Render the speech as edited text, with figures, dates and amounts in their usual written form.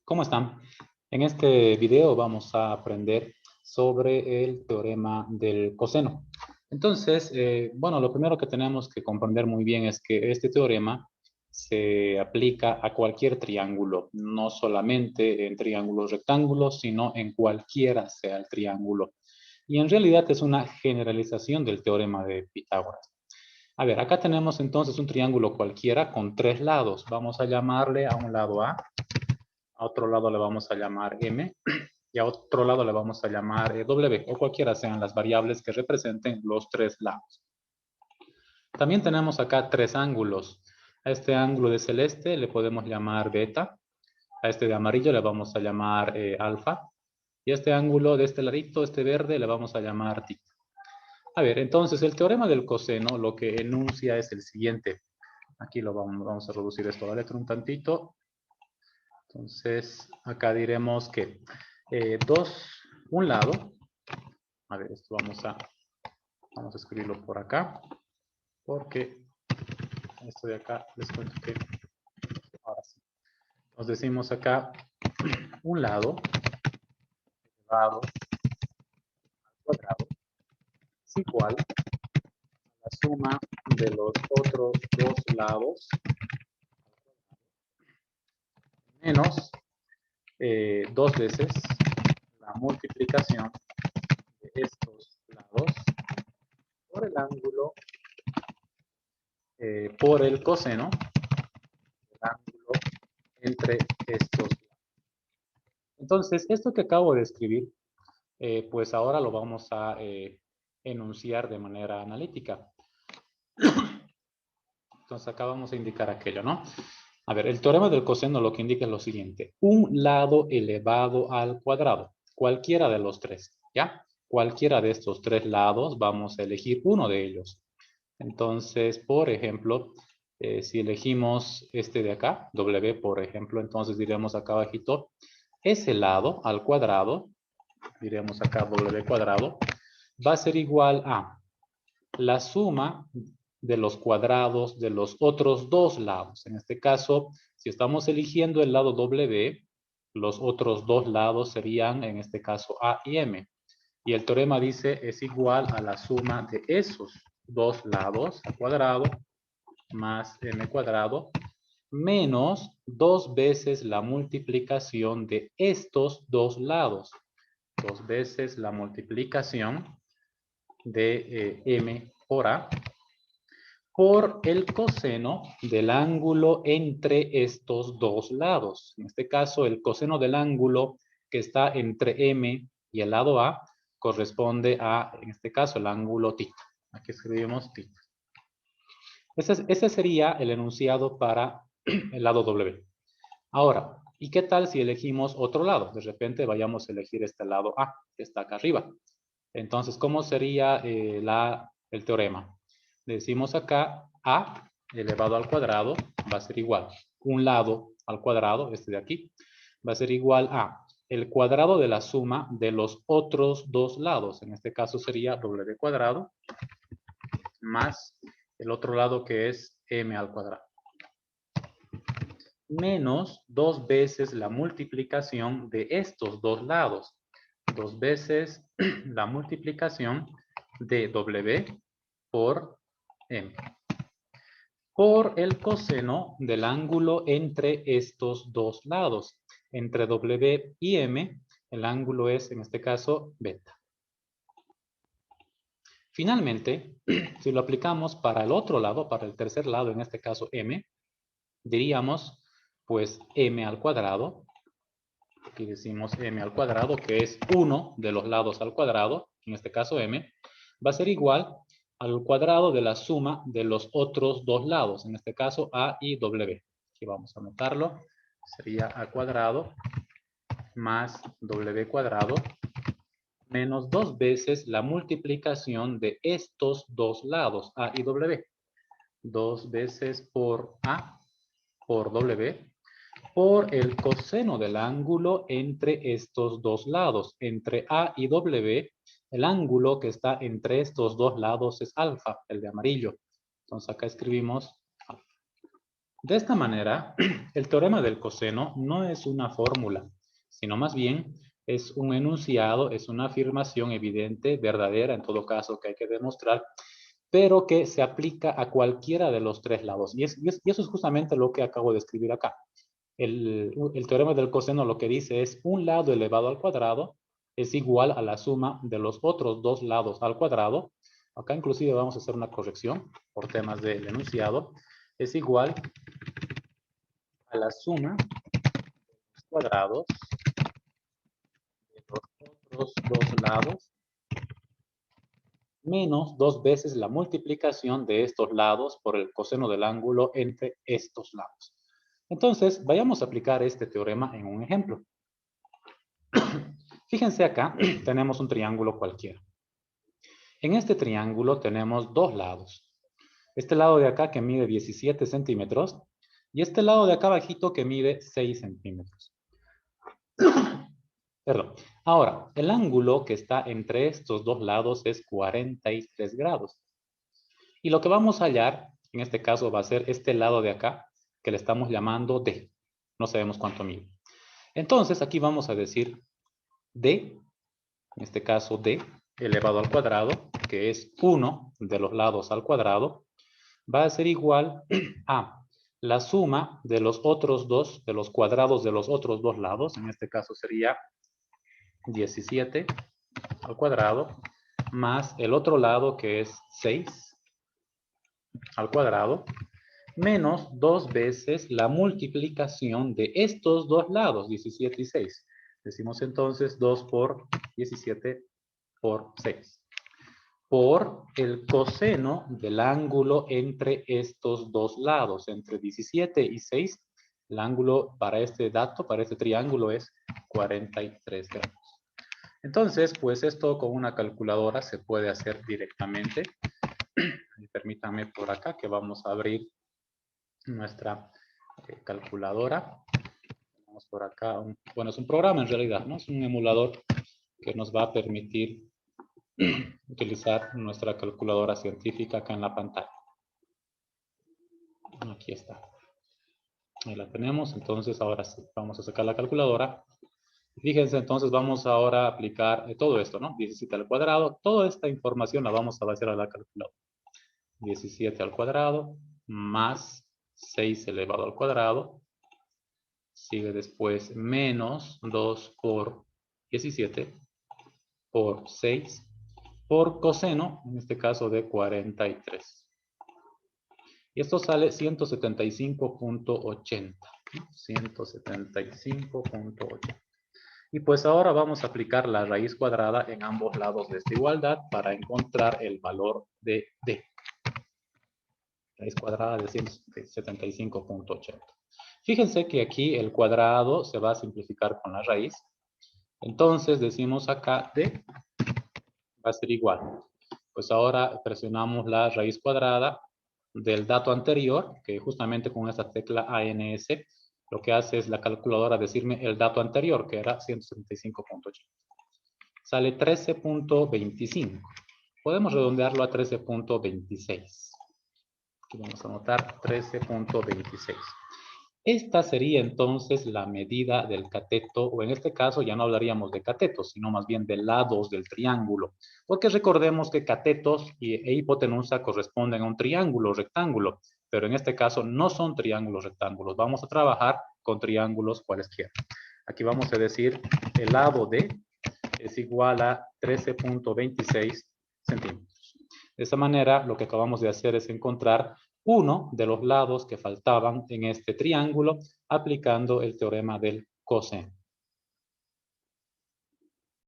¿Cómo están? En este video vamos a aprender sobre el teorema del coseno. Entonces, bueno, lo primero que tenemos que comprender muy bien es que este teorema se aplica a cualquier triángulo, no solamente en triángulos rectángulos, sino en cualquiera sea el triángulo. Y en realidad es una generalización del teorema de Pitágoras. A ver, acá tenemos entonces un triángulo cualquiera con tres lados. Vamos a llamarle a un lado A otro lado le vamos a llamar M y a otro lado le vamos a llamar W, o cualquiera sean las variables que representen los tres lados. También tenemos acá tres ángulos. A este ángulo de celeste le podemos llamar beta, a este de amarillo le vamos a llamar alfa, y a este ángulo de este ladito, este verde, le vamos a llamar tita. A ver, entonces el teorema del coseno lo que enuncia es el siguiente. Aquí vamos a reducir esto a la letra un tantito. Entonces, acá diremos que un lado, a ver, esto vamos a escribirlo por acá, porque esto de acá les cuento que ahora sí. Nos decimos acá, un lado elevado al cuadrado es igual a la suma de los otros dos lados menos dos veces la multiplicación de estos lados por el ángulo, por el coseno del ángulo entre estos lados. Entonces, esto que acabo de escribir, pues ahora lo vamos a enunciar de manera analítica. Entonces, acá vamos a indicar aquello, ¿no? A ver, el teorema del coseno lo que indica es lo siguiente. Un lado elevado al cuadrado, cualquiera de los tres, ¿ya? Cualquiera de estos tres lados, vamos a elegir uno de ellos. Entonces, por ejemplo, si elegimos este de acá, W, por ejemplo, entonces diremos acá abajito, ese lado al cuadrado, diremos acá W cuadrado, va a ser igual a la suma de los cuadrados de los otros dos lados. En este caso, si estamos eligiendo el lado W, los otros dos lados serían, en este caso, A y M. Y el teorema dice es igual a la suma de esos dos lados al cuadrado más M cuadrado menos dos veces la multiplicación de estos dos lados. Dos veces la multiplicación de M por A por el coseno del ángulo entre estos dos lados. En este caso, el coseno del ángulo que está entre M y el lado A corresponde a, en este caso, el ángulo θ. Aquí escribimos θ. Ese sería el enunciado para el lado W. Ahora, ¿y qué tal si elegimos otro lado? De repente vayamos a elegir este lado A, que está acá arriba. Entonces, ¿cómo sería el teorema? Decimos acá A elevado al cuadrado va a ser igual. Un lado al cuadrado, este de aquí, va a ser igual a el cuadrado de la suma de los otros dos lados. En este caso sería W cuadrado más el otro lado que es M al cuadrado. Menos dos veces la multiplicación de estos dos lados. Dos veces la multiplicación de W por M. Por el coseno del ángulo entre estos dos lados. Entre W y M, el ángulo es, en este caso, beta. Finalmente, si lo aplicamos para el otro lado, para el tercer lado, en este caso M, diríamos, pues, M al cuadrado. Aquí decimos M al cuadrado, que es uno de los lados al cuadrado, en este caso M, va a ser igual al cuadrado de la suma de los otros dos lados, en este caso A y W. Aquí vamos a anotarlo. Sería A cuadrado más W cuadrado menos dos veces la multiplicación de estos dos lados, A y W. Dos veces por A por W por el coseno del ángulo entre estos dos lados. Entre A y W, el ángulo que está entre estos dos lados es alfa, el de amarillo. Entonces acá escribimos alfa. De esta manera, el teorema del coseno no es una fórmula, sino más bien es un enunciado, es una afirmación evidente, verdadera en todo caso que hay que demostrar, pero que se aplica a cualquiera de los tres lados. Y eso es justamente lo que acabo de escribir acá. El teorema del coseno lo que dice es un lado elevado al cuadrado es igual a la suma de los otros dos lados al cuadrado. Acá inclusive vamos a hacer una corrección por temas del enunciado. Es igual a la suma de los cuadrados de los otros dos lados menos 2 veces la multiplicación de estos lados por el coseno del ángulo entre estos lados. Entonces, vayamos a aplicar este teorema en un ejemplo. Fíjense acá, tenemos un triángulo cualquiera. En este triángulo tenemos dos lados. Este lado de acá que mide 17 centímetros y este lado de acá abajito que mide 6 centímetros. Perdón. Ahora, el ángulo que está entre estos dos lados es 43 grados. Y lo que vamos a hallar, en este caso, va a ser este lado de acá, que le estamos llamando D. No sabemos cuánto mide. Entonces, aquí vamos a decir D, en este caso D, elevado al cuadrado, que es 1 de los lados al cuadrado, va a ser igual a la suma de los otros dos, de los cuadrados de los otros dos lados. En este caso sería 17 al cuadrado, más el otro lado que es 6 al cuadrado, menos 2 veces la multiplicación de estos dos lados, 17 y 6. Decimos entonces 2 por 17 por 6. Por el coseno del ángulo entre estos dos lados, entre 17 y 6, el ángulo para este dato, para este triángulo es 43 grados. Entonces, pues esto con una calculadora se puede hacer directamente. Permítanme por acá que vamos a abrir nuestra calculadora. Tenemos por acá, bueno, es un programa en realidad, ¿no? Es un emulador que nos va a permitir utilizar nuestra calculadora científica acá en la pantalla. Aquí está. Ahí la tenemos, entonces ahora sí, vamos a sacar la calculadora. Fíjense, entonces vamos ahora a aplicar todo esto, ¿no? 17 al cuadrado, toda esta información la vamos a vaciar a la calculadora. 17 al cuadrado más 6 elevado al cuadrado. Sigue después menos 2 por 17 por 6 por coseno, en este caso de 43. Y esto sale 175.80. 175.80. Y pues ahora vamos a aplicar la raíz cuadrada en ambos lados de esta igualdad para encontrar el valor de D. Raíz cuadrada de 175.80. Fíjense que aquí el cuadrado se va a simplificar con la raíz. Entonces decimos acá D va a ser igual. Pues ahora presionamos la raíz cuadrada del dato anterior, que justamente con esta tecla ANS, lo que hace es la calculadora decirme el dato anterior, que era 175.80. Sale 13.25. Podemos redondearlo a 13.26. Aquí vamos a anotar 13.26. Esta sería entonces la medida del cateto, o en este caso ya no hablaríamos de catetos, sino más bien de lados del triángulo. Porque recordemos que catetos e hipotenusa corresponden a un triángulo rectángulo, pero en este caso no son triángulos rectángulos. Vamos a trabajar con triángulos cualesquiera. Aquí vamos a decir el lado D es igual a 13.26 centímetros. De esa manera, lo que acabamos de hacer es encontrar uno de los lados que faltaban en este triángulo aplicando el teorema del coseno.